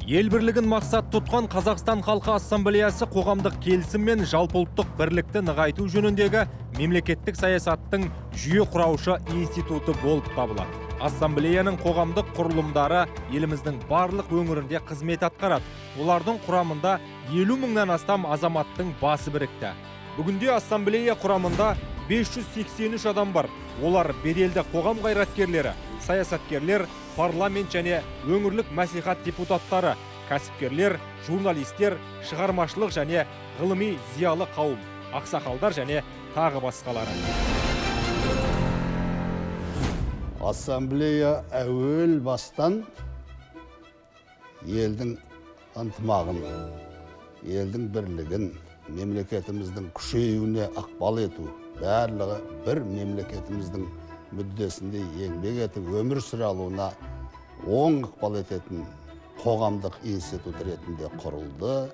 Ел бірлігін мақсат тұтқан Қазақстан Халқы Ассамблеясы қоғамдық келісім мен жалпыұлттық бірлікті нығайту жөніндегі мемлекеттік саясаттың жүйе құраушы институты болып табылады. Ассамблеяның қоғамдық құрылымдары еліміздің барлық өңірінде қызмет атқарады. Олардың құрамында 50 мыңнан астам азаматтың басы бірікті. Бүгінде ассамблея құрамында 583 адам бар. Олар беделді қоғам қайраткерлері, саясаткерлер, парламент және өңірлік мәслихат депутаттары, кәсіпкерлер, журналистер, шығармашылық және ғылыми зиялы қауым, ақсақалдар және тағы басқалары. Ассамблея әуел бастан елдің ынтымағын, елдің бірлігін, мемлекетіміздің күшеюіне ықпал ету, барлығы бір мемлекетіміздің мүддесінде еңбек етіп өмір сүре алуына оң ықпал ететін қоғамдық институт ретінде құрылды.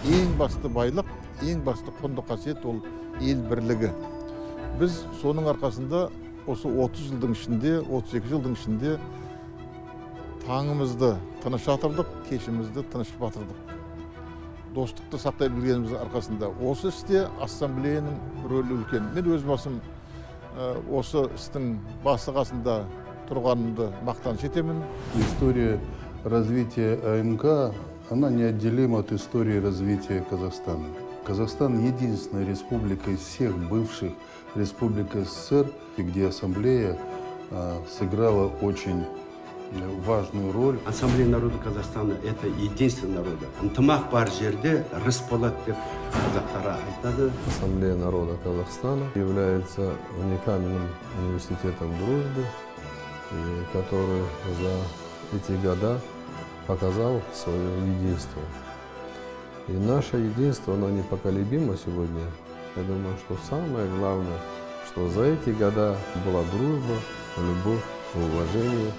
Ең басты байлық, ең басты құнды қасиет ол ел бірлігі. Біз соның арқасында осы 30 жылдың ішінде, 32 жылдың ішінде таңымызды тыныш атырдық, кешімізді тыныш батырдық. Достықты сақтай білгеніміздің арқасында осы істе ассамблеяның рөлі үлкен. Мен өз басым осы істің басы қасында тұрғанымды мақтаныш етемін. История развития АМК, она неотделима от истории развития Казахстана. Казахстан единственная республика из всех бывших республик СССР, где ассамблея сыграла очень важную роль. Ассамблея народа Казахстана – это единство народа. Ынтымақ бар жерде рыс болады деп қазақтар айтады. Ассамблея народа Казахстана является уникальным университетом дружбы, который за эти года показал свое единство. И наше единство, оно непоколебимо сегодня. Я думаю, что самое главное, что за эти года была дружба, любовь, уважение.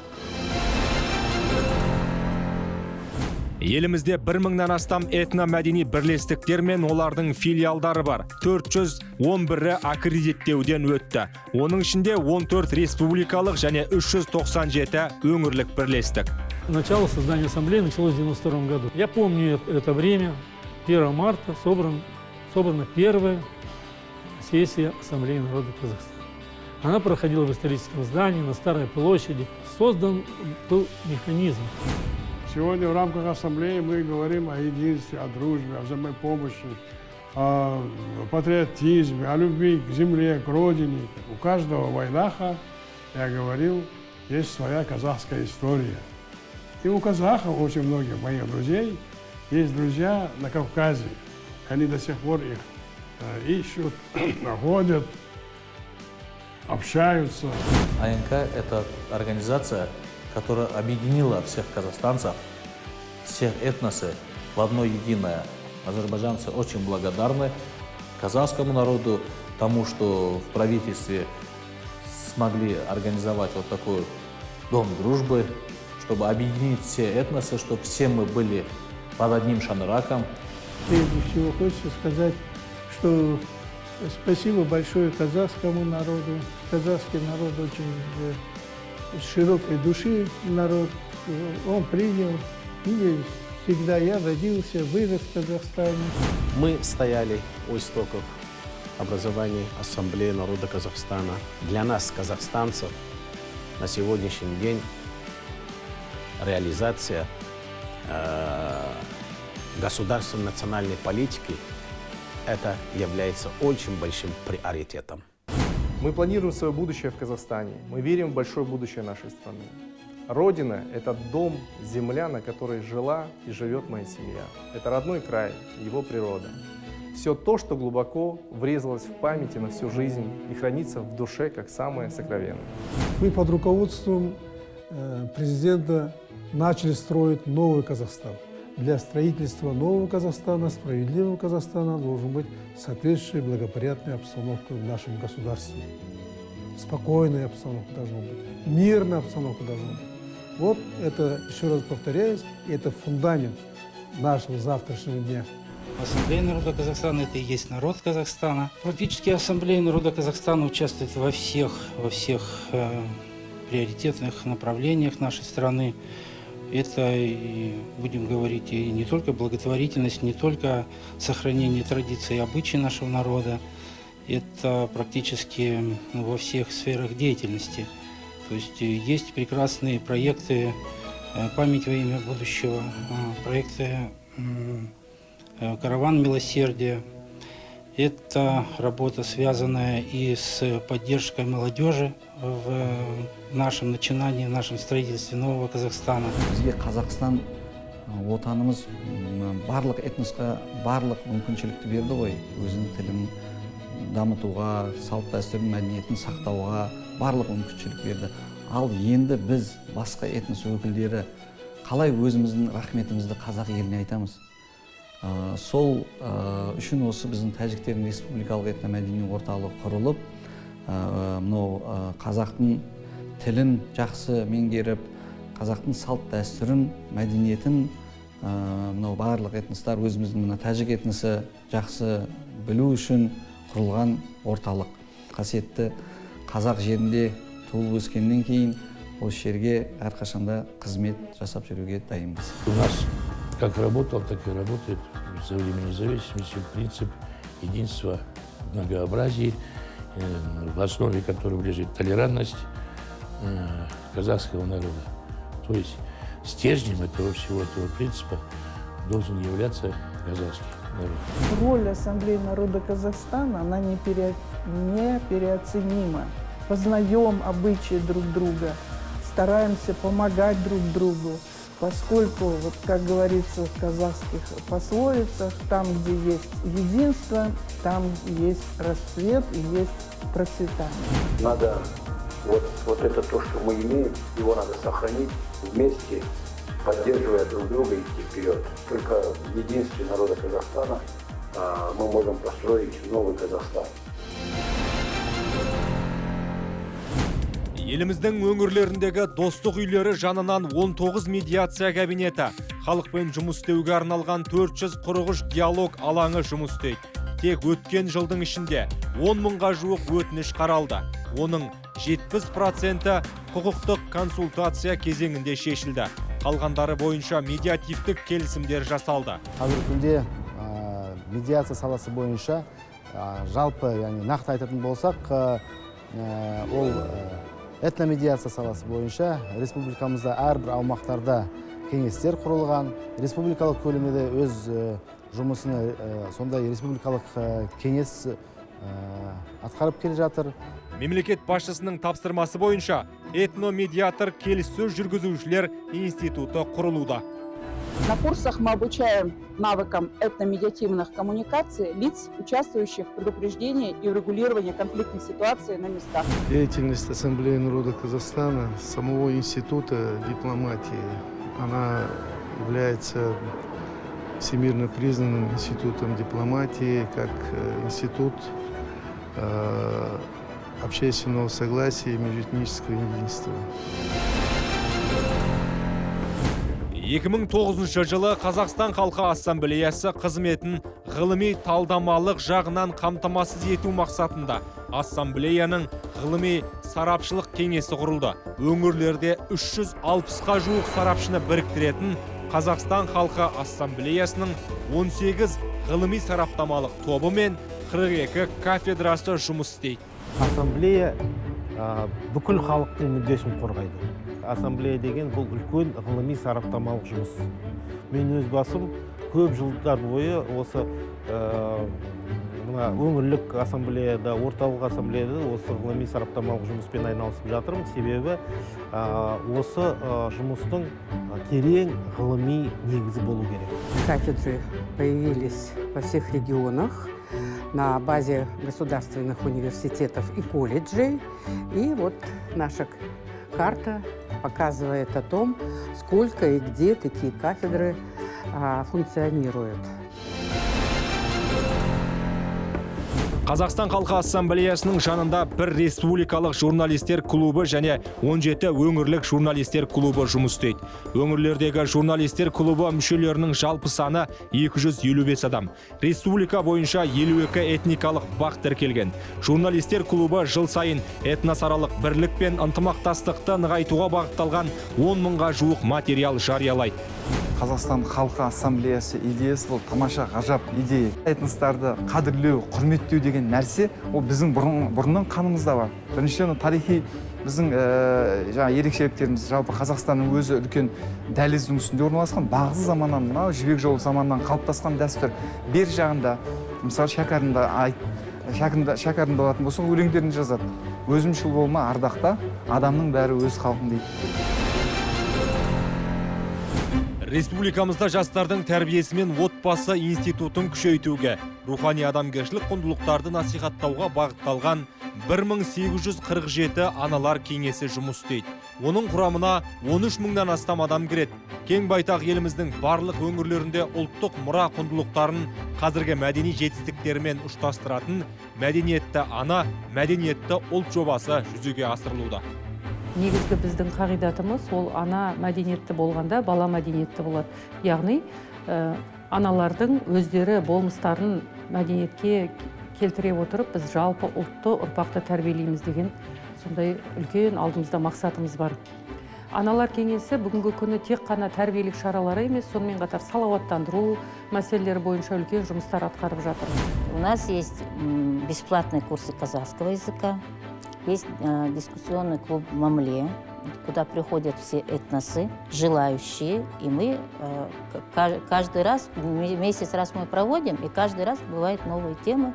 Елімізде 1 мыңнан астам этномәдени бірлестіктер мен олардың филиалдары бар. 411-і аккредиттеуден өтті. Оның ішінде 14 республикалық және 397 өңірлік бірлестік. Начало создания ассамблеи началось в 1992 году. Я помню это время. 1 марта собрана первая сессия Ассамблеи народа Казахстана. Она проходила в историческом здании на Старой площади. Создан был механизм. Сегодня в рамках Ассамблеи мы говорим о единстве, о дружбе, о взаимопомощи, о патриотизме, о любви к земле, к родине. У каждого вайдаха, я говорил, есть своя казахская история. И у казахов, очень многих моих друзей, есть друзья на Кавказе. Они до сих пор их ищут, находят, общаются. АНК – это организация, которая объединила всех казахстанцев, всех этносов в одно единое. Азербайджанцы очень благодарны казахскому народу тому, что в правительстве смогли организовать вот такой дом дружбы, чтобы объединить все этносы, чтобы все мы были под одним шанраком. Прежде всего хочется сказать, что спасибо большое казахскому народу. Казахский народ очень широкой души народ. Он принял. И всегда я родился, вырос в Казахстане. Мы стояли у истоков образования Ассамблеи народа Казахстана. Для нас, казахстанцев, на сегодняшний день реализация государственной национальной политики это является очень большим приоритетом. Мы планируем свое будущее в Казахстане. Мы верим в большое будущее нашей страны. Родина – это дом, земля, на которой жила и живет моя семья. Это родной край, его природа. Все то, что глубоко врезалось в памяти на всю жизнь и хранится в душе как самое сокровенное. Мы под руководством президента начали строить новый Казахстан. Для строительства нового Казахстана, справедливого Казахстана должен быть соответствующая благоприятная обстановка в нашем государстве. Спокойная обстановка должна быть, мирная обстановка должна быть. Вот это, еще раз повторяюсь, это фундамент нашего завтрашнего дня. Ассамблея народа Казахстана – это и есть народ Казахстана. Практически Ассамблея народа Казахстана участвует во всех приоритетных направлениях нашей страны. Это, и, будем говорить, и не только благотворительность, не только сохранение традиций и обычаев нашего народа, это практически во всех сферах деятельности. То есть есть прекрасные проекты «Память во имя будущего», проекты «Караван милосердия». Это работа, связанная и с поддержкой молодежи в нашем начинании, в нашем строительстве нового Казахстана. Бізге Қазақстан отанымыз барлық этносқа барлық мүмкіншілікті берді ғой. Өзінің тілін дамытуға, салт дәстүрін, мәдениетін сақтауға барлық мүмкіншілік берді. Ал енді біз басқа этнос өкілдері қалай өзіміздің рахметімізді қазақ еліне айтамыз? Сол үшін осы біздің Тәжіктердің республикалық этномәдени орталығы құрылып, мынау қазақтың тілін жақсы меңгеріп, қазақтың салт дәстүрін, мәдениетін мынау барлық этностар өзіміздің мына тәжік этносы жақсы білу үшін құрылған орталық. Қасиетті қазақ жерінде туылып өскеннен кейін осы жерге әрқашанда қызмет жасап жүруге дайынбыз. У нас как работал, так и работает со времени независимости принцип единства, многообразия, в основе которого лежит толерантность казахского народа. То есть стержнем этого всего этого принципа должен являться казахский народ. Роль Ассамблеи народа Казахстана, она не переоценима. Познаем обычаи друг друга, стараемся помогать друг другу, поскольку, вот как говорится в казахских пословицах, там, где есть единство, там есть расцвет и есть процветание. Надо вот это то, что мы имеем, его надо сохранить вместе, поддерживая друг друга и идти вперед. Только в единстве народа Казахстана мы можем построить новый Казахстан. Еліміздің өңірлеріндегі достық үйлері жанынан 19 медиация кабинеті, халықпен жұмыс істеуге арналған 443 диалог алаңы жұмыс істейді. Тек өткен жылдың ішінде 10 мыңға жуық өтініш қаралды. Оның 70% құқықтық консультация кезеңінде шешілді. Қалғандары бойынша медиативтік келісімдер жасалды. Қазіргі күнде медиация саласы бойынша жалпы, нақты айтатын болсақ, ол этномедиация саласы бойынша республикамызда әрбір аумақтарда кеңестер құрылған, республикалық көлемде өз жұмысыны сондай республикалық кеңес атқарып келе жатыр. Мемлекет басшысының тапсырмасы бойынша этномедиатор келіссөз жүргізушілер институты құрылуда. На курсах мы обучаем навыкам этномедиативных коммуникаций лиц, участвующих в предупреждении и урегулировании конфликтных ситуаций на местах. Деятельность Ассамблеи народа Казахстана, самого института дипломатии, она является всемирно признанным институтом дипломатии, как институт общественного согласия и межэтнического единства. 2009 жылы Қазақстан халқы ассамблеясы қызметін ғылыми талдамалық жағынан қамтамасыз ету мақсатында ассамблеяның ғылыми сарапшылық кеңесі құрылды. Өңірлерде 360-қа жуық сарапшыны біріктіретін Қазақстан халқы ассамблеясының 18 ғылыми сараптамалық тобы мен 42 кафедрасы жұмыс істейді. Ассамблея бүкіл халықтың мүддесін қорғайды. Ассамблея деген бұл үлкен ғылыми сараптамалық жұмыс. Мен өз басым көп жылдар бойы осы өңірлік ассамблеяда, орталық ассамблеяда осы ғылыми сараптамалық жұмыспен айналысып жатырмын. Себебі осы жұмыстың терең ғылыми негізі болу керек. Кафедры появились во всех регионах на базе государственных университетов и колледжей. И вот наша карта показывает о том, сколько и где такие кафедры функционируют. Қазақстан халқы ассамблеясының жанында бір республикалық журналистер клубы және 17 өңірлік журналистер клубы жұмыс істейді. Өңірлердегі журналистер клубы мүшелерінің жалпы саны 255 адам. Республика бойынша 52 этникалық бақ тіркелген. Журналистер клубы жыл сайын этносаралық бірлік пен ынтымақтастықты нығайтуға бағытталған 10 мыңға жуық материал жариялайды. Қазақстан халқы ассамблеясы идеясы бұл тамаша ғажап идея. Этностарды қадірлеу, құрметтеу деген нәрсе ол біздің бұрыннан қанымызда бар. Біріншіден тарихи біздің ерекшеліктеріміз, жалпы Қазақстанның өзі үлкен дәліздің үстінде орналасқан, бағзы заманнан, мынау жібек жолы заманнан қалыптасқан дәстүр. Бер жағында, мысалы шәкәрімді алатын болсақ, өлеңдерін жазады. Өзімшіл болма, ардақта, адамның бәрі өз халқым дейді. Республикамызда жастардың тәрбиесі мен отбасы институтын күшейтуге, рухани адамгершілік құндылықтарды насихаттауға бағытталған 1847 аналар кеңесі жұмыс істейді. Оның құрамына 13 мыңнан астам адам кіреді. Кең байтақ еліміздің барлық өңірлерінде ұлттық мұра құндылықтарын қазіргі мәдени жетістіктерімен ұштастыратын мәдениетті ана, мәдениетті ұлт жобасы жүзеге асырылуда. Негізгі біздің қағидатымыз ол ана мәдениетті болғанда бала мәдениетті болады. Яғни аналардың өздері болмыстарын мәдениетке келтіре отырып, біз жалпы ұлтты ұрпақты тәрбиелейміз деген сондай үлкен алдымызда мақсатымыз бар. Аналар кеңесі бүгінгі күні тек қана тәрбиелік шаралары емес, сонымен қатар салауаттандыру мәселелері бойынша үлкен жұмыстар атқарып жатыр. У нас есть бесплатные курсы казахского языка. Есть дискуссионный клуб «Мамле», куда приходят все этносы, желающие. И мы каждый раз, месяц раз мы проводим, и каждый раз бывают новые темы.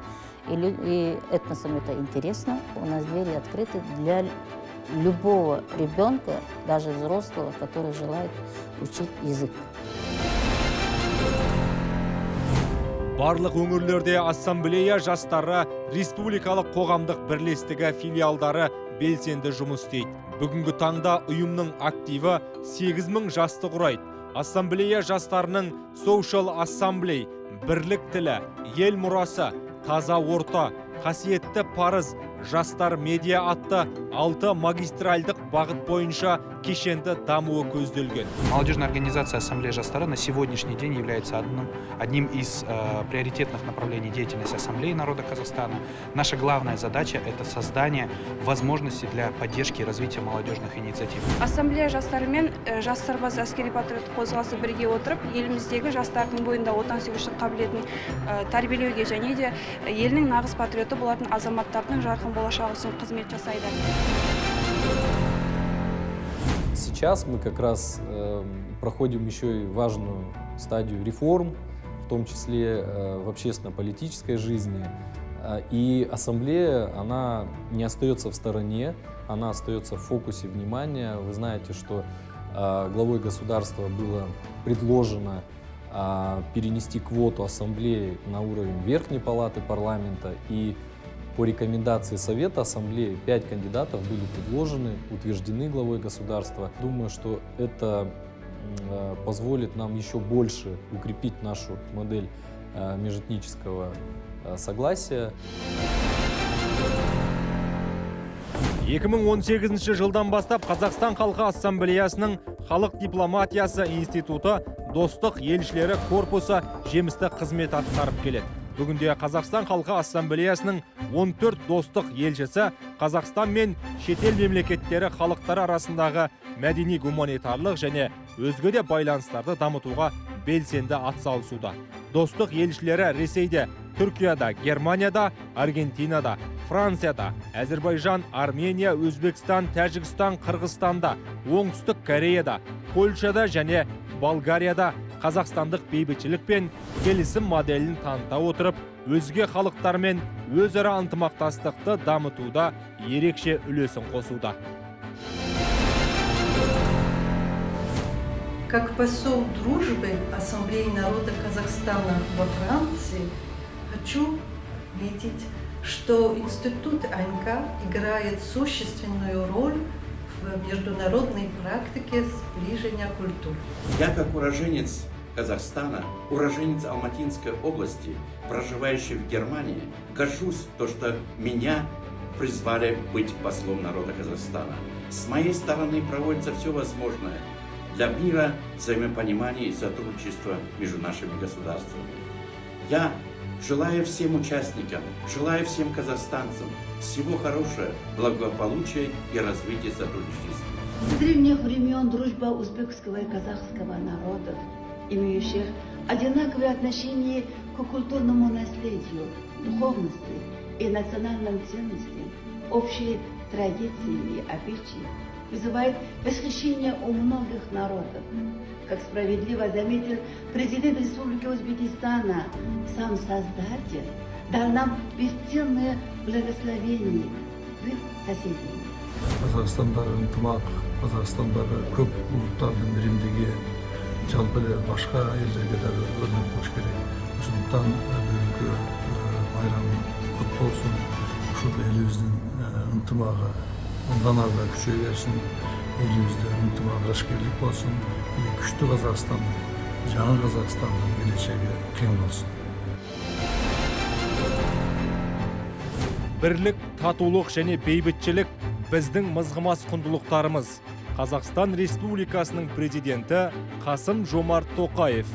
И этносам это интересно. У нас двери открыты для любого ребенка, даже взрослого, который желает учить язык. Барлық өңірлерде ассамблея жастары республикалық қоғамдық бірлестігі филиалдары белсенді жұмыс істейді. Бүгінгі таңда ұйымның активі 8000 жасты құрайды. Ассамблея жастарының Social Assembly, бірлік тілі, ел мұрасы, таза орта, қасиетті парыз, жастар медиа атты 6 магистральдық бағыт бойынша кешенді дамуы көзделген. Молодежная организация Ассамблея Жастары на сегодняшний день является одним из приоритетных направлений деятельности Ассамблеи народа Казахстана. Наша главная задача – это создание возможностей для поддержки и развития молодежных инициатив. Ассамблея жастары мен жас сарбаз әскери патриоттық қозғалысы бірге отырып, еліміздегі жастардың бойында отансүйгіштік қабілетін тәрбиелеуге және де елінің нағыз патриоты болатын азаматтардың жарқын болашағы үшін қызмет жасайды. Сейчас мы как раз проходим еще и важную стадию реформ, в том числе в общественно-политической жизни. И ассамблея, она не остается в стороне, она остается в фокусе внимания. Вы знаете, что главой государства было предложено перенести квоту ассамблеи на уровень Верхней палаты парламента, и по рекомендации Совета Ассамблеи 5 кандидатов были предложены, утверждены главой государства. Думаю, что это позволит нам еще больше укрепить нашу модель межэтнического согласия. 2018 жылдан бастап Қазақстан халқы ассамблеясының халық дипломатиясы институты достық елшілері корпусы жемісті қызмет атқарып келеді. Бүгінде Қазақстан халқы ассамблеясының 14 достық елшісі Қазақстан мен шетел мемлекеттері халықтары арасындағы мәдени гуманитарлық және өзге де байланыстарды дамытуға белсенді атсалысуда. Достық елшілері Ресейде, Түркияда, Германияда, Аргентинада, Францияда, Әзербайжан, Армения, Өзбекстан, Тәжікстан, Қырғызстанда, Оңтүстік Кореяда, Польшада және Болгарияда қазақстандық бейбітшілік пен келісім моделін таныта отырып, өзге халықтармен өзара ынтымақтастықты дамытуда ерекше үлесін қосуда. Как посол дружбы Ассамблеи народа Казахстана во Франции хочу видеть, что институт АНК играет существенную роль в международной практике сближения культур. Я, как уроженец Казахстана, уроженец Алматинской области, проживающий в Германии, горжусь, что меня призвали быть послом народа Казахстана. С моей стороны проводится все возможное для мира, взаимопонимания и сотрудничества между нашими государствами. Я желаю всем участникам, желаю всем казахстанцам всего хорошего, благополучия и развития сотрудничества. С древних времен дружба узбекского и казахского народов, имеющих одинаковые отношения к культурному наследию, духовности и национальным ценностям, общие традиции и обычаи, вызывает восхищение у многих народов. Как справедливо заметил президент Республики Узбекистана, сам Создатель дал нам бесценное благословение быть соседями. Қазақстандағы ынтымақ, Қазақстандағы көп ұлттардың бірімдігі жалпы башқа елдерге де өрнек болуш керек. Сондықтан бүгінгі байрам құтты болсын. Ушул еліміздің ынтымағы ondan ары күшейе берсін. Елімізде ынтымақтастық болсын. Күшті Қазақстанның, жаңа Қазақстанның келешегі кең болсын. Бірлік, татулық және бейбітшілік біздің мызғымас құндылықтарымыз. Қазақстан Республикасының президенті Қасым Жомарт Тоқаев